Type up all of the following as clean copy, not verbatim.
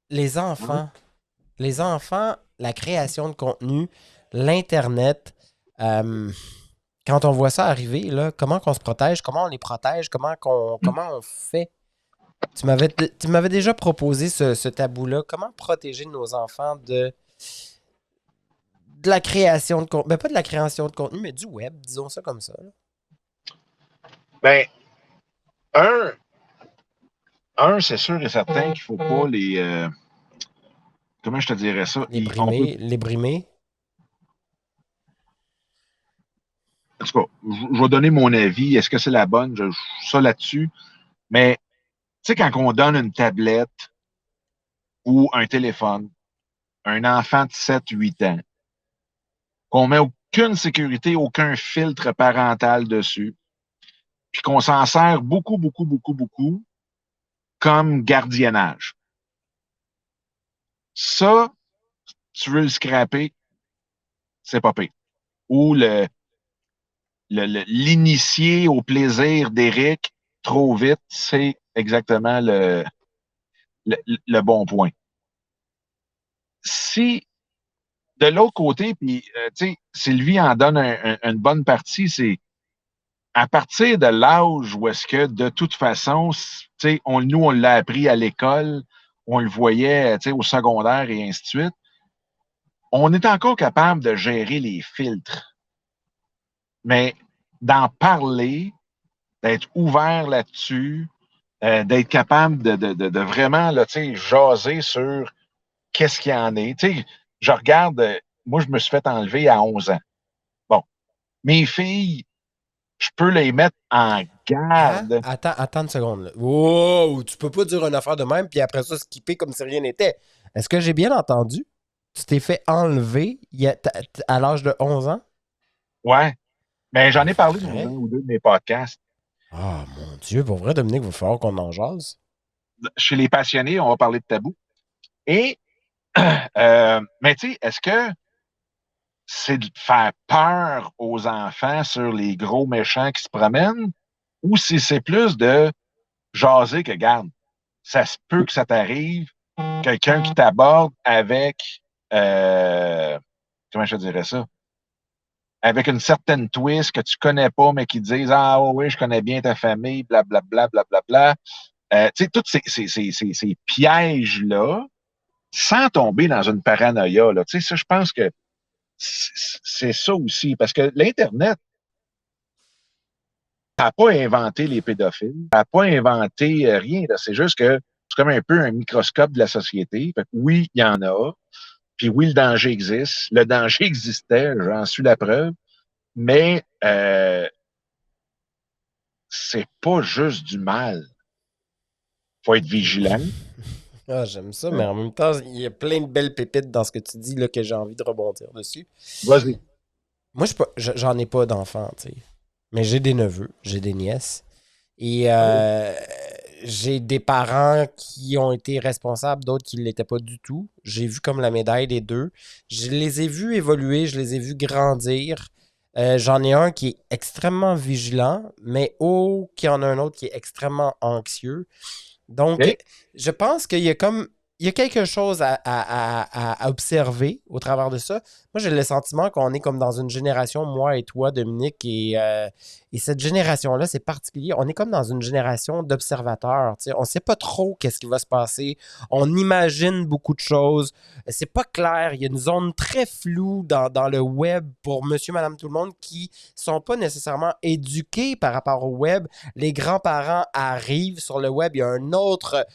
les Hein? enfants, les enfants, la création de contenu, l'Internet, euh, quand on voit ça arriver, là, comment qu'on se protège, comment on les protège, comment on fait? Tu m'avais déjà proposé ce tabou-là. Comment protéger nos enfants de la création de contenu? Ben, pas de la création de contenu, mais du web, disons ça comme ça, là. Ben, un, c'est sûr et certain qu'il faut pas les. Comment je te dirais ça? On peut. Les brimer. En tout cas, je vais donner mon avis. Est-ce que c'est la bonne? Ça là-dessus. Mais, tu sais, quand on donne une tablette ou un téléphone à un enfant de 7, 8 ans, qu'on met aucune sécurité, aucun filtre parental dessus, puis qu'on s'en sert beaucoup, beaucoup, beaucoup, beaucoup comme gardiennage. Ça, tu veux le scraper, c'est pas pire. Ou l'initier au plaisir d'Éric trop vite, c'est exactement le bon point. Si de l'autre côté, puis tu sais, Sylvie en donne une bonne partie, c'est à partir de l'âge où est-ce que de toute façon, tu sais, nous, on l'a appris à l'école, on le voyait, tu sais, au secondaire et ainsi de suite, on est encore capable de gérer les filtres, mais d'en parler, d'être ouvert là-dessus, d'être capable de vraiment là, jaser sur qu'est-ce qu'il y en est. Tu sais, je regarde, moi, je me suis fait enlever à 11 ans. Bon, mes filles, je peux les mettre en Hein? garde. Attends une seconde, là. Wow! Tu peux pas dire une affaire de même, puis après ça, skipper comme si rien n'était. Est-ce que j'ai bien entendu? Tu t'es fait enlever à l'âge de 11 ans? Ouais, mais j'en Pour ai parlé dans un vrai? ou deux de mes podcasts. Ah, mon Dieu, pour vrai, Dominique, il va falloir qu'on en jase. Chez les passionnés, on va parler de tabou. Et, mais tu sais, est-ce que c'est de faire peur aux enfants sur les gros méchants qui se promènent ou si c'est plus de jaser que, garde, ça se peut que ça t'arrive, quelqu'un qui t'aborde avec, euh, comment je te dirais ça, avec une certaine twist que tu connais pas, mais qui disent, ah oui, oui, je connais bien ta famille, blablabla, blablabla. Tu sais, tous ces pièges-là, sans tomber dans une paranoïa, là, tu sais, ça, je pense que c'est ça aussi, parce que l'Internet n'a pas inventé les pédophiles, n'a pas inventé rien, là. C'est juste que c'est comme un peu un microscope de la société. Fait que oui, il y en a, puis oui, le danger existe. Le danger existait, j'en suis la preuve, mais c'est pas juste du mal. Faut être vigilant. Ah, j'aime ça, mais Euh, en même temps, il y a plein de belles pépites dans ce que tu dis là, que j'ai envie de rebondir dessus. Vas-y. Moi, j'en ai pas d'enfants, tu sais. Mais j'ai des neveux, j'ai des nièces. Et Oh. j'ai des parents qui ont été responsables, d'autres qui ne l'étaient pas du tout. J'ai vu comme la médaille des deux. Je les ai vus évoluer, je les ai vus grandir. J'en ai un qui est extrêmement vigilant, mais qui en a un autre qui est extrêmement anxieux. Donc, OK. je pense qu'il y a comme il y a quelque chose à observer au travers de ça. Moi, j'ai le sentiment qu'on est comme dans une génération, moi et toi, Dominique, et cette génération-là, c'est particulier. On est comme dans une génération d'observateurs. Tu sais. On ne sait pas trop qu'est-ce qui va se passer. On imagine beaucoup de choses. C'est pas clair. Il y a une zone très floue dans le web pour monsieur, madame, tout le monde qui sont pas nécessairement éduqués par rapport au web. Les grands-parents arrivent sur le web, il y a un autre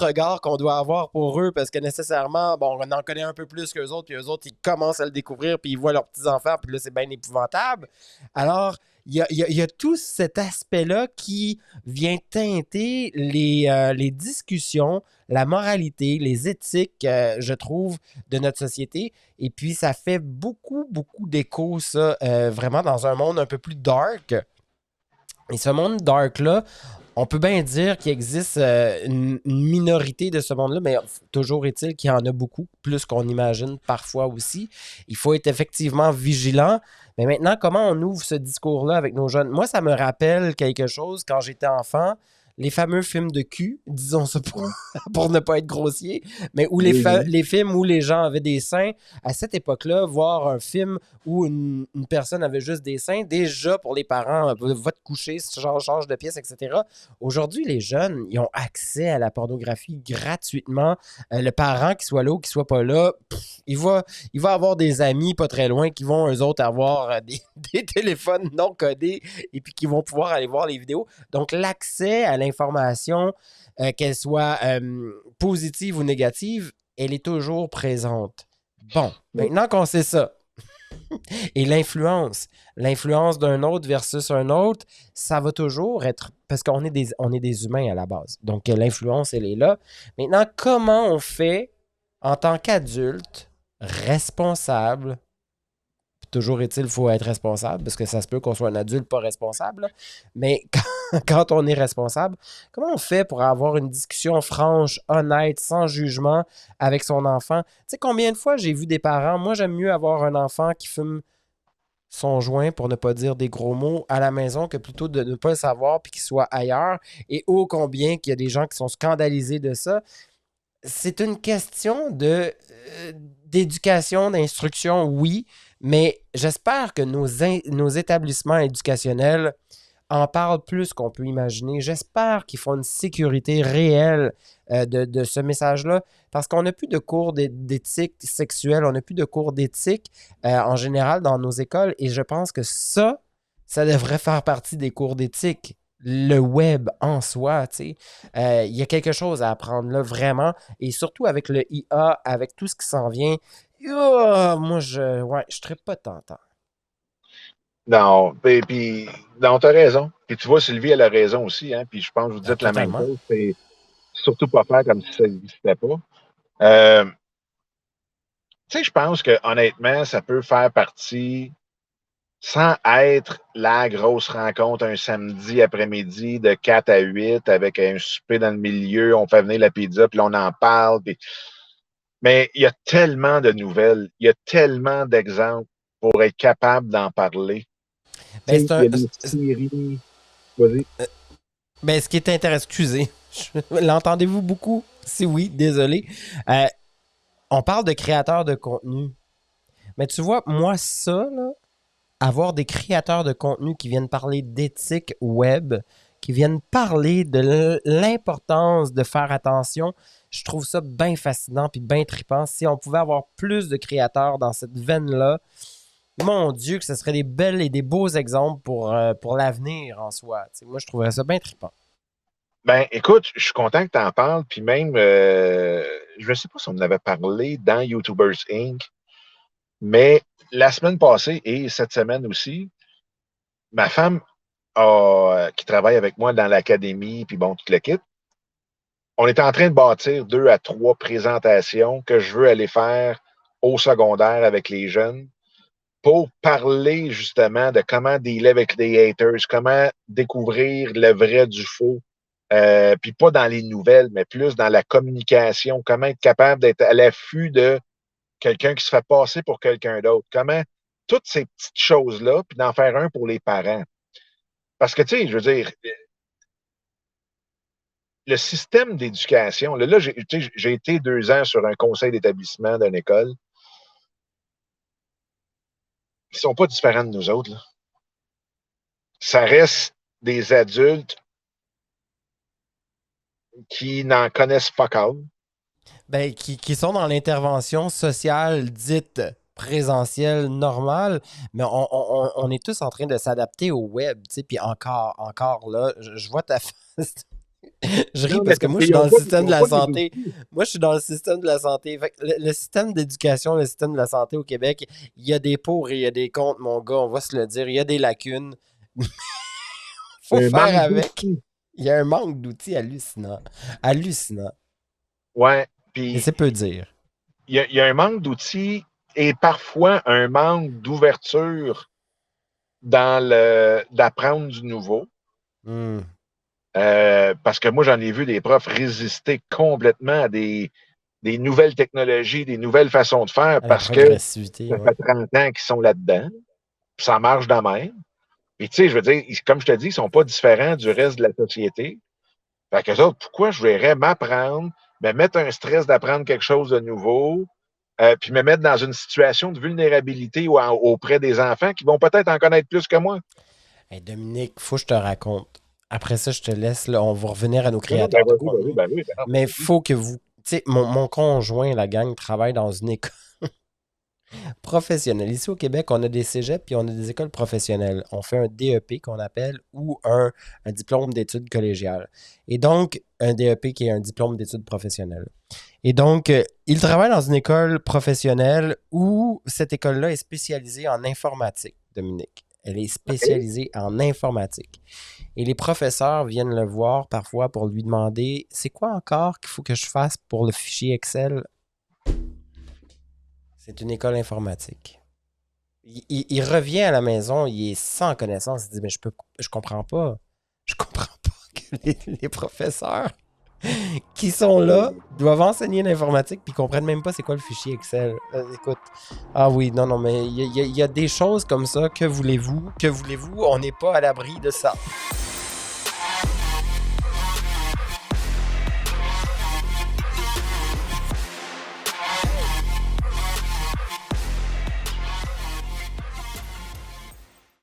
regard qu'on doit avoir pour eux parce que nécessairement, bon, on en connaît un peu plus qu'eux autres, puis eux autres, ils commencent à le découvrir, puis ils voient leurs petits-enfants, puis là, c'est bien épouvantable. Alors, il y a tout cet aspect-là qui vient teinter les discussions, la moralité, les éthiques, je trouve, de notre société. Et puis, ça fait beaucoup, beaucoup d'écho, ça, vraiment dans un monde un peu plus dark. Et ce monde dark-là, on peut bien dire qu'il existe une minorité de ce monde-là, mais toujours est-il qu'il y en a beaucoup, plus qu'on imagine parfois aussi. Il faut être effectivement vigilant. Mais maintenant, comment on ouvre ce discours-là avec nos jeunes? Moi, ça me rappelle quelque chose quand j'étais enfant. les fameux films de cul, disons ça pour, Ouais. pour ne pas être grossier, mais où Oui, oui. les films où les gens avaient des seins, à cette époque-là, voir un film où une personne avait juste des seins, déjà pour les parents, va te coucher, change de pièce, etc. Aujourd'hui, les jeunes, ils ont accès à la pornographie gratuitement. Le parent, qu'il soit là ou qu'il soit pas là, il va avoir des amis pas très loin qui vont, eux autres, avoir des téléphones non codés et puis qui vont pouvoir aller voir les vidéos. Donc, l'accès à l'information, qu'elle soit positive ou négative, elle est toujours présente. Bon, Oui. maintenant qu'on sait ça, et l'influence d'un autre versus un autre, ça va toujours être, parce on est des humains à la base. Donc, l'influence, elle est là. Maintenant, comment on fait en tant qu'adulte, responsable, toujours est-il, il faut être responsable, parce que ça se peut qu'on soit un adulte pas responsable, là. Mais quand on est responsable, comment on fait pour avoir une discussion franche, honnête, sans jugement avec son enfant? Tu sais, combien de fois j'ai vu des parents, moi j'aime mieux avoir un enfant qui fume son joint, pour ne pas dire des gros mots, à la maison que plutôt de ne pas le savoir puis qu'il soit ailleurs. Et ô combien qu'il y a des gens qui sont scandalisés de ça. C'est une question d'éducation, d'instruction, oui, mais j'espère que nos établissements éducationnels en parlent plus qu'on peut imaginer. J'espère qu'ils font une sécurité réelle de ce message-là, parce qu'on n'a plus de cours d'éthique sexuelle, on n'a plus de cours d'éthique en général dans nos écoles, et je pense que ça devrait faire partie des cours d'éthique. Le web en soi, tu sais. Il y a quelque chose à apprendre là, vraiment. Et surtout avec le IA, avec tout ce qui s'en vient. Moi, je serais pas tentant. Non, puis, non, t'as raison. Puis tu vois, Sylvie, elle a raison aussi, hein. Puis je pense que vous Ah, dites la même totalement. chose. C'est surtout pas faire comme si ça n'existait pas. Euh, Tu sais, je pense que honnêtement, ça peut faire partie, sans être la grosse rencontre un samedi après-midi de 4 à 8 avec un souper dans le milieu, on fait venir la pizza, puis là, on en parle. Mais il y a tellement de nouvelles, il y a tellement d'exemples pour être capable d'en parler. Ben, Tu sais, il y a des séries. Vas-y. ben, ce qui est intéressant, excusez, l'entendez-vous beaucoup? Si oui, désolé. Euh, on parle de créateurs de contenu. Mais tu vois, moi, ça, là, avoir des créateurs de contenu qui viennent parler d'éthique web, qui viennent parler de l'importance de faire attention, je trouve ça bien fascinant puis bien trippant. Si on pouvait avoir plus de créateurs dans cette veine-là, mon Dieu, que ce serait des belles et des beaux exemples pour l'avenir en soi. Tu sais, moi, je trouverais ça bien trippant. Ben, écoute, je suis content que tu en parles, puis même, je ne sais pas si on en avait parlé dans YouTubers Inc., mais la semaine passée et cette semaine aussi, ma femme qui travaille avec moi dans l'académie, puis bon, toute l'équipe, on est en train de bâtir 2 à 3 présentations que je veux aller faire au secondaire avec les jeunes pour parler justement de comment dealer avec les haters, comment découvrir le vrai du faux, puis pas dans les nouvelles, mais plus dans la communication, comment être capable d'être à l'affût de quelqu'un qui se fait passer pour quelqu'un d'autre, comment toutes ces petites choses-là, puis d'en faire un pour les parents. Parce que, tu sais, je veux dire, le système d'éducation, là j'ai été 2 ans sur un conseil d'établissement d'une école. Ils ne sont pas différents de nous autres, là. Ça reste des adultes qui n'en connaissent pas qu'un. Ben, qui sont dans l'intervention sociale dite présentielle normale, mais on est tous en train de s'adapter au web, tu sais, puis encore là, je vois ta face. Je ris Non, mais parce que parce moi, je qu'ils suis dans n'ont le pas, système ils de ont la pas les santé. outils. Moi, je suis dans le système de la santé. Fait que le système d'éducation, le système de la santé au Québec, il y a des pour et il y a des contre, mon gars, on va se le dire. Il y a des lacunes. Faut Un faire manque avec. d'outils. Il y a un manque d'outils hallucinant. Hallucinant. Ouais. Et Puis, c'est peu dire. il y a un manque d'outils et parfois un manque d'ouverture dans le d'apprendre du nouveau. Hmm. Parce que moi, j'en ai vu des profs résister complètement à des nouvelles technologies, des nouvelles façons de faire À la parce que progressivité, ça ouais. fait 30 ans qu'ils sont là-dedans. Puis ça marche de même. Puis, tu sais, je veux dire, comme je te dis, ils ne sont pas différents du reste de la société. Fait que autres, pourquoi je verrais m'apprendre, me mettre un stress d'apprendre quelque chose de nouveau, puis me mettre dans une situation de vulnérabilité auprès des enfants qui vont peut-être en connaître plus que moi? Hey, Dominique, faut que je te raconte. Après ça, je te laisse. Là, on va revenir à nos Non, non, ben créateurs de vas-y, vas-y, contenu. ben oui, ben non, Mais il vas-y. faut que vous. Tu sais, mon conjoint, la gang, travaille dans une école professionnelle. Ici au Québec, on a des cégeps puis on a des écoles professionnelles. On fait un DEP qu'on appelle ou un diplôme d'études collégiales. Et donc, un DEP qui est un diplôme d'études professionnelles. Et donc, il travaille dans une école professionnelle où cette école-là est spécialisée en informatique, Dominique. Elle est OK? spécialisée en informatique. Et les professeurs viennent le voir parfois pour lui demander c'est quoi encore qu'il faut que je fasse pour le fichier Excel. C'est une école informatique. Il revient à la maison, il est sans connaissance, il dit mais je comprends pas. Je comprends pas que les professeurs qui sont là doivent enseigner l'informatique puis comprennent même pas c'est quoi le fichier Excel. Écoute, ah oui, non, non, mais il y a des choses comme ça. Que voulez-vous? Que voulez-vous? On n'est pas à l'abri de ça.